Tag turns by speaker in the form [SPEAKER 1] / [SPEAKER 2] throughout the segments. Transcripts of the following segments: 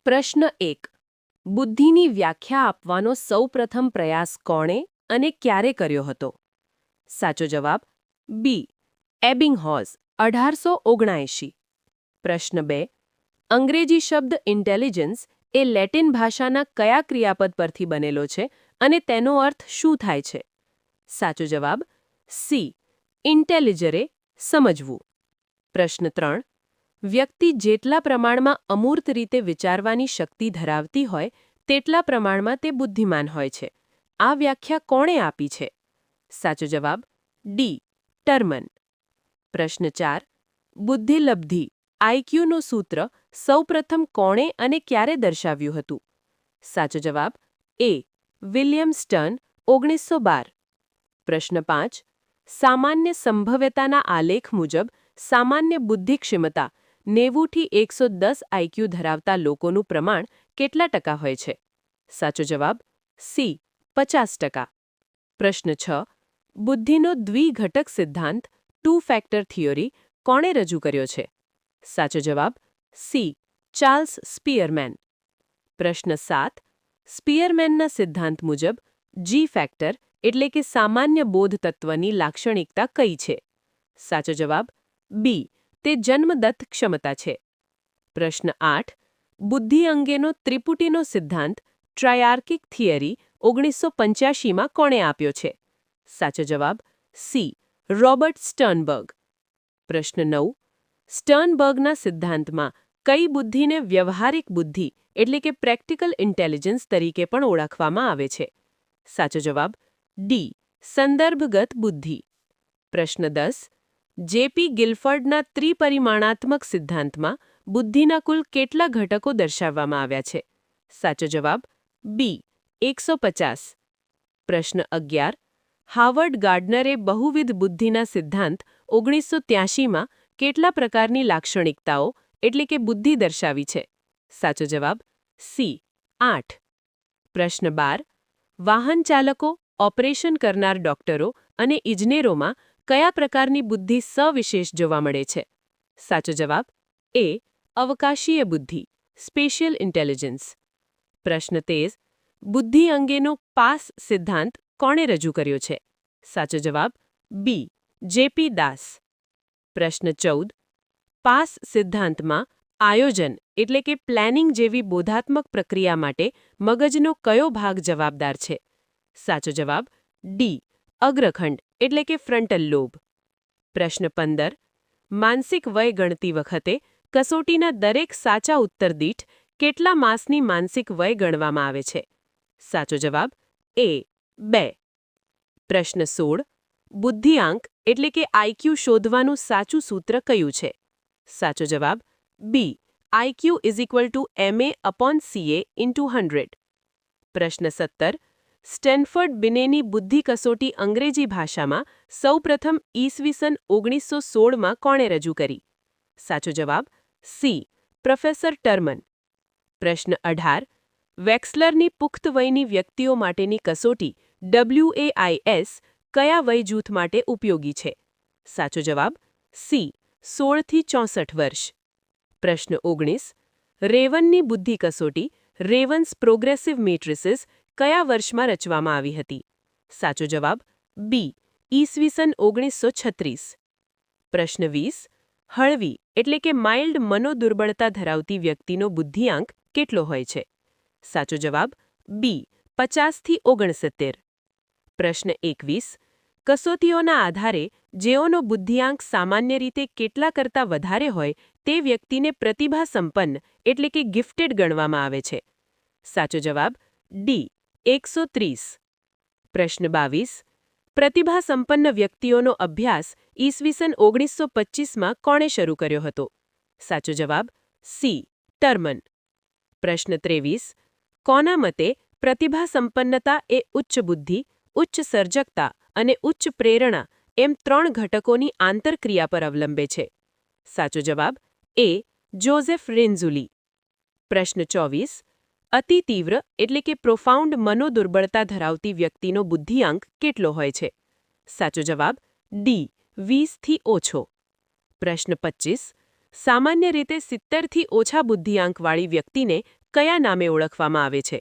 [SPEAKER 1] પ્રશ્ન 1. બુદ્ધિની વ્યાખ્યા આપવાનો સૌપ્રથમ પ્રયાસ કોણે અને ક્યારે કર્યો હતો? સાચો જવાબ બી. એબિંગહોઝ 1879. પ્રશ્ન 2. અંગ્રેજી શબ્દ ઇન્ટેલિજન્સ એ લેટિન ભાષાના કયા ક્રિયાપદ પરથી બનેલો છે અને તેનો અર્થ શું થાય છે? સાચો જવાબ સી. ઇન્ટેલિજરે સમજવું. પ્રશ્ન 3. વ્યક્તિ જેટલા પ્રમાણમાં અમૂર્ત રીતે વિચારવાની શક્તિ ધરાવતી હોય તેટલા પ્રમાણમાં તે બુદ્ધિમાન હોય છે. આ વ્યાખ્યા કોણે આપી છે? સાચો જવાબ ડી. ટર્મન. પ્રશ્ન 4. બુદ્ધિલબ્ધિ આઈક્યુનું સૂત્ર સૌપ્રથમ કોણે અને ક્યારે દર્શાવ્યું હતું? સાચો જવાબ એ. William stern 1912. પ્રશ્ન 5. સામાન્ય સંભવ્યતાના આલેખ મુજબ સામાન્ય બુદ્ધિ ક્ષમતા 90 થી 110 આઈક્યુ ધરાવતા લોકોનું પ્રમાણ કેટલા ટકા હોય છે? સાચો જવાબ સી. 50%. પ્રશ્ન 6. બુદ્ધિનો દ્વિઘટક સિદ્ધાંત ટુ ફેક્ટર થિયોરી કોણે રજૂ કર્યો છે? સાચો જવાબ સી. ચાર્લ્સ સ્પીયરમેન. પ્રશ્ન 7. સ્પીયરમેનના સિદ્ધાંત મુજબ જી ફેક્ટર એટલે કે સામાન્ય બોધ તત્વની લાક્ષણિકતા કઈ છે? સાચો જવાબ બી. તે જન્મદત્ત ક્ષમતા છે. પ્રશ્ન 8. બુદ્ધિ અંગેનો ત્રિપુટીનો સિદ્ધાંત ટ્રાયાર્કિક થિયરી 1985માં કોણે આપ્યો છે? સાચો જવાબ સી. Robert Sternberg. પ્રશ્ન 9. સ્ટર્નબર્ગના સિદ્ધાંતમાં કઈ બુદ્ધિને વ્યવહારિક બુદ્ધિ એટલે કે પ્રેક્ટિકલ ઇન્ટેલિજન્સ તરીકે પણ ઓળખવામાં આવે છે? સાચો જવાબ ડી. સંદર્ભગત બુદ્ધિ. પ્રશ્ન 10. જેપી ગિલફર્ડના ત્રિપરિમાણાત્મક સિદ્ધાંતમાં બુદ્ધિના કુલ કેટલા ઘટકો દર્શાવવામાં આવ્યા છે? સાચો જવાબ બી. 150. પ્રશ્ન 11. હાવર્ડ ગાર્ડનરે બહુવિધ બુદ્ધિના સિદ્ધાંત 1983માં કેટલા પ્રકારની લાક્ષણિકતાઓ એટલે કે બુદ્ધિ દર્શાવી છે? સાચો જવાબ સી. 8. પ્રશ્ન 12. વાહન ચાલકો, ઓપરેશન કરનાર ડોક્ટરો અને ઇજનેરોમાં કયા પ્રકારની બુદ્ધિ સવિશેષ જોવા મળે છે? સાચો જવાબ એ. અવકાશીય બુદ્ધિ સ્પેશિયલ ઇન્ટેલિજન્સ. પ્રશ્ન 13. બુદ્ધિ અંગેનો પાસ સિદ્ધાંત કોણે રજૂ કર્યો છે? સાચો જવાબ બી. જેપી દાસ. પ્રશ્ન 14. પાસ સિદ્ધાંતમાં આયોજન એટલે કે પ્લાનિંગ જેવી બોધાત્મક પ્રક્રિયા માટે મગજનો કયો ભાગ જવાબદાર છે? સાચો જવાબ ડી. અગ્રખંડ એટલે કે ફ્રન્ટલ લોબ. પ્રશ્ન 15. માનસિક વય ગણતી વખતે કસોટીના દરેક સાચા ઉત્તર દીઠ કેટલા માસની માનસિક વય ગણવામાં આવે છે? સાચો જવાબ એ. 2. પ્રશ્ન 16. બુદ્ધિઆંક એટલે કે આઈક્યુ શોધવાનું સાચું સૂત્ર કયું છે? સાચો જવાબ બી. IQ = MA/CA × 100. પ્રશ્ન 17. સ્ટેનફર્ડ બિનેની બુદ્ધિ કસોટી અંગ્રેજી ભાષામાં સૌપ્રથમ ઈસવીસન 1916માં કોણે રજૂ કરી? સાચો જવાબ સી. પ્રોફેસર ટર્મન. પ્રશ્ન 18. વેક્સલરની પુખ્ત વયની વ્યક્તિઓ માટેની કસોટી WAIS કયા વય જૂથ માટે ઉપયોગી છે? સાચો જવાબ સી. 16 થી 64 વર્ષ. પ્રશ્ન 19. રેવનની બુદ્ધિ કસોટી રેવન્સ પ્રોગ્રેસિવ મેટ્રિસીસ કયા વર્ષમાં રચવામાં આવી હતી? સાચો જવાબ બી. ઈસવીસન 1936. પ્રશ્ન 20. હળવી એટલે કે માઇલ્ડ મનોદુર્બળતા ધરાવતી વ્યક્તિનો બુદ્ધિઆંક કેટલો હોય છે? સાચો જવાબ બી. 50 થી 69. પ્રશ્ન 21. કસોટીઓના આધારે જેઓનો બુદ્ધિઆંક સામાન્ય રીતે કેટલા કરતાં વધારે હોય તે વ્યક્તિને પ્રતિભા સંપન્ન એટલે કે ગિફ્ટેડ ગણવામાં આવે છે? સાચો જવાબ ડી. 130. પ્રશ્ન 22. પ્રતિભા સંપન્ન વ્યક્તિઓનો અભ્યાસ ઈસવીસન 1925માં કોણે શરૂ કર્યો હતો? સાચો જવાબ સી. ટર્મન. પ્રશ્ન 23. કોના મતે પ્રતિભા સંપન્નતા એ ઉચ્ચ બુદ્ધિ, ઉચ્ચ સર્જકતા અને ઉચ્ચ પ્રેરણા એમ 3 ઘટકોની આંતરક્રિયા પર અવલંબે છે? સાચો જવાબ એ. જોઝેફ રેન્ઝુલી. પ્રશ્ન 24. અતિ તીવ્ર એટલે કે પ્રોફાઉન્ડ મનોદુર્બળતા ધરાવતી વ્યક્તિનો બુદ્ધિઆંક કેટલો હોય છે? સાચો જવાબ ડી. 20 થી ઓછો. પ્રશ્ન 25. સામાન્ય રીતે 70 થી ઓછા બુદ્ધિઆંકવાળી વ્યક્તિને કયા નામે ઓળખવામાં આવે છે?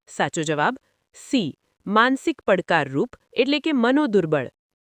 [SPEAKER 1] સાચો જવાબ સી. માનસિક પડકારરૂપ એટલે કે મનોદુર્બળ.